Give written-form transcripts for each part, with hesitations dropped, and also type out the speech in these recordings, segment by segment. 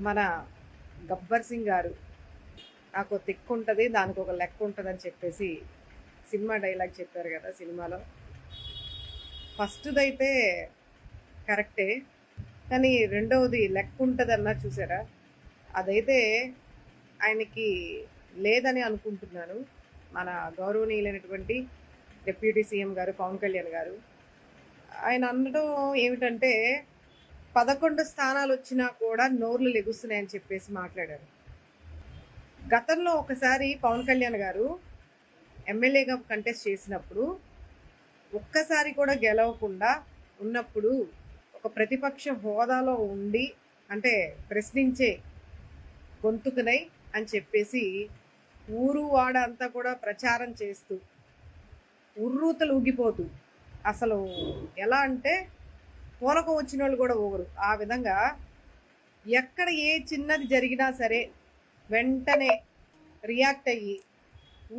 మన గబ్బర్ సింగ్ గారు నాకు తిక్కు ఉంటుంది, దానికి ఒక లెక్క ఉంటుంది అని చెప్పేసి సినిమా డైలాగ్ చెప్పారు కదా సినిమాలో. ఫస్ట్దైతే కరెక్టే, కానీ రెండవది లెక్క ఉంటుంది అన్నారు చూసారా, అదైతే ఆయనకి లేదని అనుకుంటున్నాను. మన గౌరవనీయులైనటువంటి డిప్యూటీ సీఎం గారు పవన్ కళ్యాణ్ గారు ఆయన అనడం ఏమిటంటే 11 స్థానాలు వచ్చినా కూడా నోర్లు లెగుస్తున్నాయని చెప్పేసి మాట్లాడారు. గతంలో ఒకసారి పవన్ కళ్యాణ్ గారు ఎమ్మెల్యేగా కంటెస్ట్ చేసినప్పుడు ఒక్కసారి కూడా గెలవకుండా ఉన్నప్పుడు ఒక ప్రతిపక్ష హోదాలో ఉండి, అంటే ప్రశ్నించే గొంతుకునై అని చెప్పేసి ఊరు వాడ అంతా కూడా ప్రచారం చేస్తూ ఉర్రూతలు ఊగిపోతూ, అసలు ఎలా అంటే పూనకం వచ్చిన వాళ్ళు కూడా ఊరు ఆ విధంగా ఎక్కడ ఏ చిన్నది జరిగినా సరే వెంటనే రియాక్ట్ అయ్యి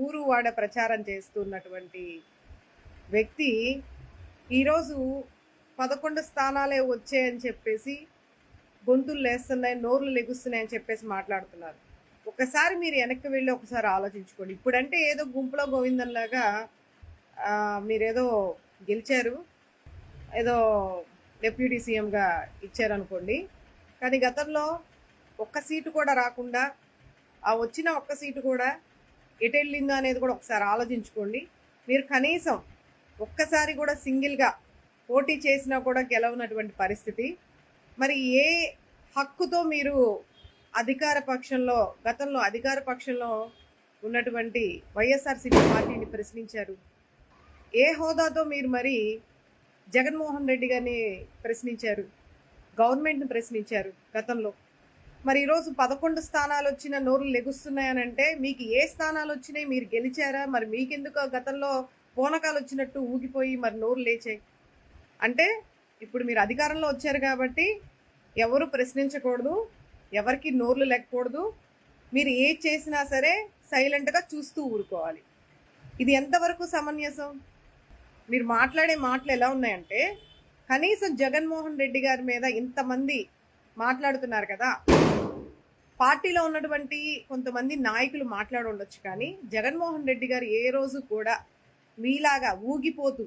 ఊరు వాడ ప్రచారం చేస్తున్నటువంటి వ్యక్తి ఈరోజు 11 స్థానాలే వచ్చాయని చెప్పేసి గొంతులు లేస్తున్నాయి, నోర్లు లెగుస్తున్నాయని చెప్పేసి మాట్లాడుతున్నారు. ఒకసారి మీరు వెనక్కి వెళ్ళి ఒకసారి ఆలోచించుకోండి. ఇప్పుడంటే ఏదో గుంపులో గోవిందంలాగా మీరేదో గెలిచారు, ఏదో డిప్యూటీ సీఎంగా ఇచ్చారనుకోండి, కానీ గతంలో ఒక్క సీటు కూడా రాకుండా ఆ వచ్చిన ఒక్క సీటు కూడా ఎటు వెళ్ళిందో అనేది కూడా ఒకసారి ఆలోచించుకోండి. మీరు కనీసం ఒక్కసారి కూడా సింగిల్గా పోటీ చేసినా కూడా గెలవనటువంటి పరిస్థితి. మరి ఏ హక్కుతో మీరు అధికార పక్షంలో, గతంలో అధికార పక్షంలో ఉన్నటువంటి వైఎస్ఆర్సీపీ పార్టీని ప్రశ్నించారు? ఏ హోదాతో మీరు మరి జగన్మోహన్ రెడ్డి గారిని ప్రశ్నించారు, గవర్నమెంట్ని ప్రశ్నించారు గతంలో? మరి ఈరోజు 11 స్థానాలు వచ్చిన నోరులు లెగుస్తున్నాయనంటే మీకు ఏ స్థానాలు వచ్చినాయి? మీరు గెలిచారా? మరి మీకెందుకు గతంలో పూనకాలు వచ్చినట్టు ఊగిపోయి మరి నోరు లేచాయి? అంటే ఇప్పుడు మీరు అధికారంలో వచ్చారు కాబట్టి ఎవరు ప్రశ్నించకూడదు, ఎవరికి నోర్లు లేకూడదు, మీరు ఏ చేసినా సరే సైలెంట్గా చూస్తూ ఊరుకోవాలి. ఇది ఎంతవరకు సమంజసం? మీరు మాట్లాడే మాటలు ఎలా ఉన్నాయంటే, కనీసం జగన్మోహన్ రెడ్డి గారి మీద ఇంతమంది మాట్లాడుతున్నారు కదా, పార్టీలో ఉన్నటువంటి కొంతమంది నాయకులు మాట్లాడి ఉండొచ్చు, కానీ జగన్మోహన్ రెడ్డి గారు ఏ రోజు కూడా మీలాగా ఊగిపోతూ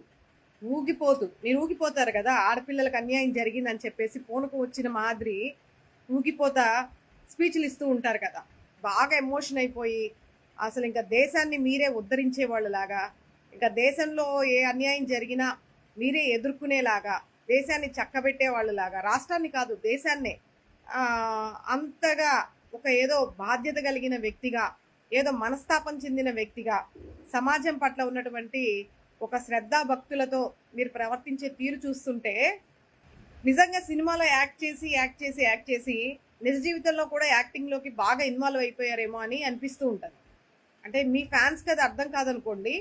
మీరు ఊగిపోతారు కదా, ఆడపిల్లలకు అన్యాయం జరిగిందని చెప్పేసి పూనకం వచ్చిన మాదిరి ఊగిపోతా స్పీచ్లు ఇస్తూ ఉంటారు కదా, బాగా ఎమోషన్ అయిపోయి అసలు ఇంకా దేశాన్ని మీరే ఉద్ధరించే వాళ్ళలాగా, ఇంకా దేశంలో ఏ అన్యాయం జరిగినా మీరే ఎదుర్కొనేలాగా, దేశాన్ని చక్కబెట్టే వాళ్ళలాగా, రాష్ట్రాన్ని కాదు దేశాన్నే అంతగా ఒక ఏదో బాధ్యత కలిగిన వ్యక్తిగా, ఏదో మనస్తాపం చెందిన వ్యక్తిగా, సమాజం పట్ల ఉన్నటువంటి ఒక శ్రద్ధా భక్తులతో మీరు ప్రవర్తించే తీరు చూస్తుంటే నిజంగా సినిమాలో యాక్ట్ చేసి నిజ జీవితంలో కూడా యాక్టింగ్లోకి బాగా ఇన్వాల్వ్ అయిపోయారేమో అని అనిపిస్తూ ఉంటుంది. అంటే మీ ఫ్యాన్స్కి అది అర్థం కాదనుకోండి,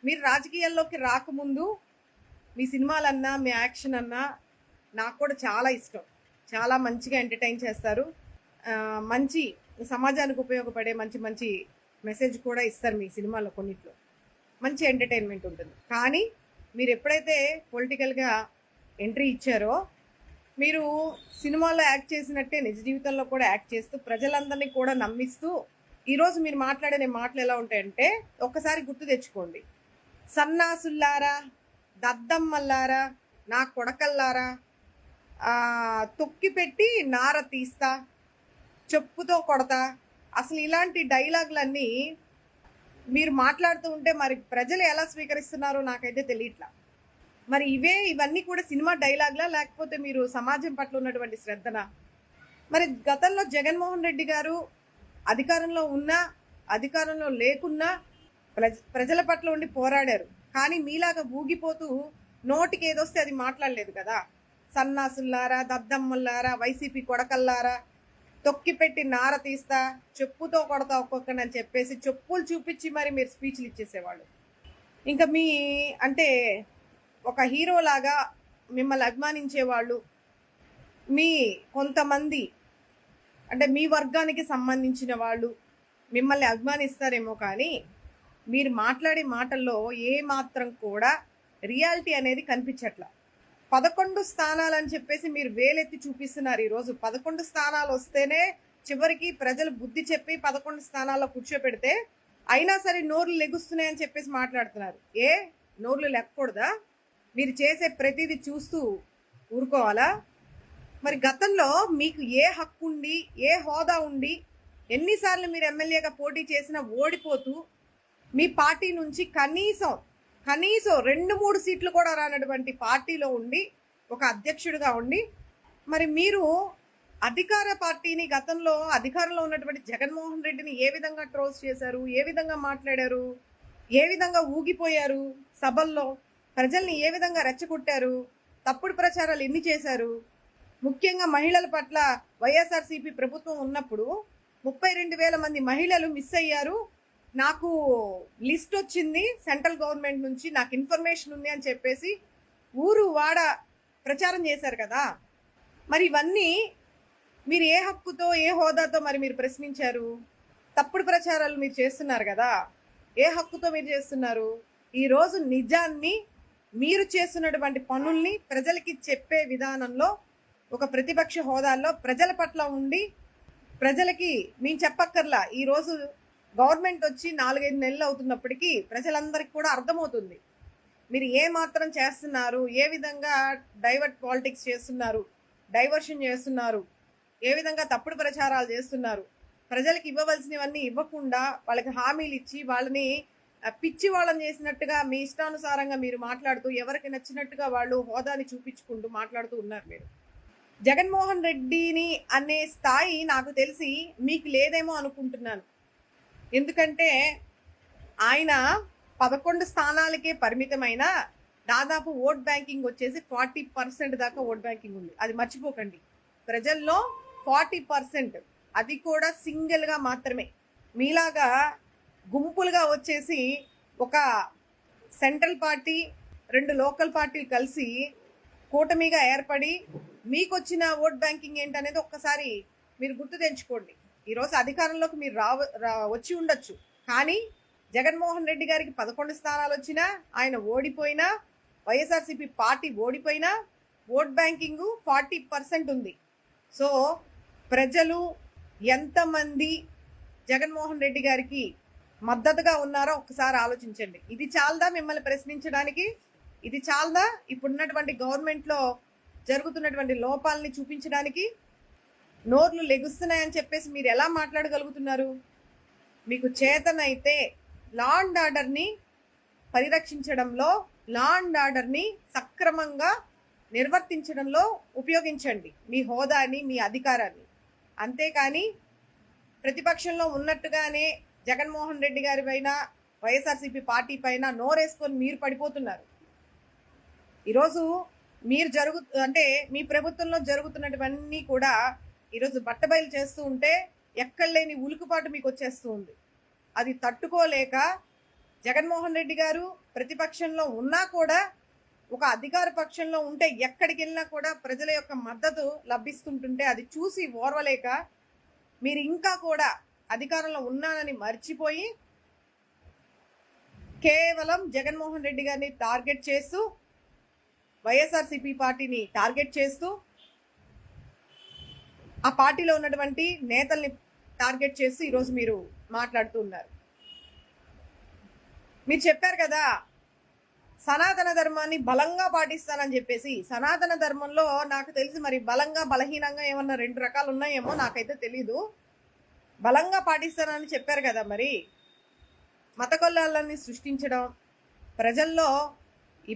మీరు రాజకీయాల్లోకి రాకముందు మీ సినిమాలన్నా మీ యాక్షన్ అన్నా నాకు కూడా చాలా ఇష్టం. చాలా మంచిగా ఎంటర్టైన్ చేస్తారు, మంచి సమాజానికి ఉపయోగపడే మంచి మంచి మెసేజ్ కూడా ఇస్తారు మీ సినిమాలో, కొన్నిట్లో మంచి ఎంటర్టైన్మెంట్ ఉంటుంది. కానీ మీరు ఎప్పుడైతే పొలిటికల్గా ఎంట్రీ ఇచ్చారో, మీరు సినిమాలో యాక్ట్ చేసినట్టే నిజ జీవితంలో కూడా యాక్ట్ చేస్తూ ప్రజలందరినీ కూడా నమ్మిస్తూ ఈరోజు మీరు మాట్లాడే మాటలు ఎలా ఉంటాయంటే ఒక్కసారి గుర్తు తెచ్చుకోండి. సన్నాసుల్లారా, దద్దమ్మల్లారా, నా కొడకల్లారా, తొక్కి పెట్టి నార తీస్తా, చెప్పుతో కొడతా, అసలు ఇలాంటి డైలాగులన్నీ మీరు మాట్లాడుతూ ఉంటే మరి ప్రజలు ఎలా స్వీకరిస్తున్నారో నాకైతే తెలియట్లా. మరి ఇవన్నీ కూడా సినిమా డైలాగ్లా, లేకపోతే మీరు సమాజం పట్ల ఉన్నటువంటి శ్రద్ధనా? మరి గతంలో జగన్మోహన్ రెడ్డి గారు అధికారంలో ఉన్నా అధికారంలో లేకున్నా ప్రజల పట్ల ఉండి పోరాడారు, కానీ మీలాగా ఊగిపోతూ నోటికి ఏదొస్తే అది మాట్లాడలేదు కదా. సన్నాసుల్లారా, దద్దమ్మల్లారా, వైసీపీ కొడకల్లారా, తొక్కి పెట్టి నార తీస్తా, చెప్పుతో కొడతా ఒక్కొక్కనని చెప్పేసి చెప్పులు చూపించి మరి మీరు స్పీచ్లు ఇచ్చేసేవాళ్ళు. ఇంకా మీ అంటే ఒక హీరోలాగా మిమ్మల్ని అభిమానించేవాళ్ళు మీ కొంతమంది, అంటే మీ వర్గానికి సంబంధించిన వాళ్ళు మిమ్మల్ని అభిమానిస్తారేమో, కానీ మీరు మాట్లాడే మాటల్లో ఏ మాత్రం కూడా రియాలిటీ అనేది కనిపించట్లా. 11 స్థానాలని చెప్పేసి మీరు వేలెత్తి చూపిస్తున్నారు. ఈరోజు 11 స్థానాలు వస్తేనే చివరికి ప్రజలు బుద్ధి చెప్పి 11 స్థానాల్లో కూర్చోపెడితే అయినా సరే నోర్లు లెగుస్తున్నాయని చెప్పేసి మాట్లాడుతున్నారు. నోర్లు లెక్కకూడదా? మీరు చేసే ప్రతిదీ చూస్తూ ఊరుకోవాలా? మరి గతంలో మీకు ఏ హక్కు ఉండి, ఏ హోదా ఉండి, ఎన్నిసార్లు మీరు ఎమ్మెల్యేగా పోటీ చేసినా ఓడిపోతూ మీ పార్టీ నుంచి కనీసం 2-3 సీట్లు కూడా రానటువంటి పార్టీలో ఉండి ఒక అధ్యక్షుడిగా ఉండి మరి మీరు అధికార పార్టీని గతంలో అధికారంలో ఉన్నటువంటి జగన్మోహన్ రెడ్డిని ఏ విధంగా ట్రోల్స్ చేశారు, ఏ విధంగా మాట్లాడారు, ఏ విధంగా ఊగిపోయారు, సభల్లో ప్రజల్ని ఏ విధంగా రెచ్చగొట్టారు, తప్పుడు ప్రచారాలు ఎన్ని చేశారు. ముఖ్యంగా మహిళల పట్ల వైఎస్ఆర్సీపీ ప్రభుత్వం ఉన్నప్పుడు 32,000 మంది మహిళలు మిస్ అయ్యారు, నాకు లిస్ట్ వచ్చింది సెంట్రల్ గవర్నమెంట్ నుంచి, నాకు ఇన్ఫర్మేషన్ ఉంది అని చెప్పేసి ఊరు వాడ ప్రచారం చేశారు కదా. మరి ఇవన్నీ మీరు ఏ హక్కుతో, ఏ హోదాతో మరి మీరు ప్రశ్నించారు? తప్పుడు ప్రచారాలు మీరు చేస్తున్నారు కదా, ఏ హక్కుతో మీరు చేస్తున్నారు? ఈరోజు నిజాన్ని, మీరు చేస్తున్నటువంటి పనుల్ని ప్రజలకి చెప్పే విధానంలో ఒక ప్రతిపక్ష హోదాల్లో ప్రజల పట్ల ఉండి ప్రజలకి మేము చెప్పక్కర్లా. ఈరోజు గవర్నమెంట్ వచ్చి 4-5 నెలలు అవుతున్నప్పటికీ ప్రజలందరికీ కూడా అర్థమవుతుంది మీరు ఏ మాత్రం చేస్తున్నారు, ఏ విధంగా పాలిటిక్స్ చేస్తున్నారు, డైవర్షన్ చేస్తున్నారు, ఏ విధంగా తప్పుడు ప్రచారాలు చేస్తున్నారు. ప్రజలకు ఇవ్వవలసినవన్నీ ఇవ్వకుండా వాళ్ళకి హామీలు ఇచ్చి వాళ్ళని పిచ్చి వాళ్ళని చేసినట్టుగా మీ ఇష్టానుసారంగా మీరు మాట్లాడుతూ ఎవరికి నచ్చినట్టుగా వాళ్ళు హోదాని చూపించుకుంటూ మాట్లాడుతూ ఉన్నారు. మీరు జగన్మోహన్ రెడ్డిని అనే స్థాయి నాకు తెలిసి మీకు లేదేమో అనుకుంటున్నాను. ఎందుకంటే ఆయన 11 స్థానాలకే పరిమితమైన దాదాపు ఓట్ బ్యాంకింగ్ వచ్చేసి 40% దాకా ఓట్ బ్యాంకింగ్ ఉంది. అది మర్చిపోకండి. ప్రజల్లో 40%, అది కూడా సింగిల్గా మాత్రమే. మీలాగా గుంపులుగా వచ్చేసి ఒక సెంట్రల్ పార్టీ, 2 లోకల్ పార్టీలు కలిసి కూటమిగా ఏర్పడి మీకు వచ్చిన ఓట్ బ్యాంకింగ్ ఏంటనేది ఒక్కసారి మీరు గుర్తు తెచ్చుకోండి. ఈరోజు అధికారంలోకి మీరు వచ్చి ఉండొచ్చు, కానీ జగన్మోహన్ రెడ్డి గారికి 11 స్థానాలు వచ్చినా, ఆయన ఓడిపోయినా, వైఎస్ఆర్సీపీ పార్టీ ఓడిపోయినా ఓట్ బ్యాంకింగ్ 40% ఉంది. సో ప్రజలు ఎంతమంది జగన్మోహన్ రెడ్డి గారికి మద్దతుగా ఉన్నారో ఒక్కసారి ఆలోచించండి. ఇది చాలదా మిమ్మల్ని ప్రశ్నించడానికి? ఇది చాలదా ఇప్పుడున్నటువంటి గవర్నమెంట్లో జరుగుతున్నటువంటి లోపాలని చూపించడానికి? నోర్లు లెగుస్తున్నాయని చెప్పేసి మీరు ఎలా మాట్లాడగలుగుతున్నారు? మీకు చేతనైతే లా అండ్ ఆర్డర్ని పరిరక్షించడంలో, లా అండ్ ఆర్డర్ని సక్రమంగా నిర్వర్తించడంలో ఉపయోగించండి మీ హోదాని, మీ అధికారాన్ని. అంతేకాని ప్రతిపక్షంలో ఉన్నట్టుగానే జగన్మోహన్ రెడ్డి గారి పైన, వైఎస్ఆర్సీపీ పార్టీ పైన నోరేసుకొని మీరు పడిపోతున్నారు. ఈరోజు మీరు అంటే మీ ప్రభుత్వంలో జరుగుతున్నటువన్నీ కూడా ఈరోజు బట్టబయలు చేస్తూ ఉంటే ఎక్కడ లేని ఉలుకుపాటు మీకు వచ్చేస్తూ ఉంది. అది తట్టుకోలేక జగన్మోహన్ రెడ్డి గారు ప్రతిపక్షంలో ఉన్నా కూడా, ఒక అధికార పక్షంలో ఉంటే ఎక్కడికి వెళ్ళినా కూడా ప్రజల యొక్క మద్దతు లభిస్తుంటుంటే అది చూసి ఓర్వలేక మీరు ఇంకా కూడా అధికారంలో ఉన్నానని మర్చిపోయి కేవలం జగన్మోహన్ రెడ్డి గారిని టార్గెట్ చేస్తూ, వైఎస్ఆర్సీపీ పార్టీని టార్గెట్ చేస్తూ, ఆ పార్టీలో ఉన్నటువంటి నేతల్ని టార్గెట్ చేస్తూ ఈరోజు మీరు మాట్లాడుతూ ఉన్నారు. మీరు చెప్పారు కదా సనాతన ధర్మాన్ని బలంగా పాటిస్తానని చెప్పేసి. సనాతన ధర్మంలో నాకు తెలిసి మరి బలంగా, బలహీనంగా ఏమన్నా 2 రకాలు ఉన్నాయేమో, నాకైతే తెలీదు. బలంగా పాటిస్తానని చెప్పారు కదా, మరి మత కొల్లాలని సృష్టించడం, ప్రజల్లో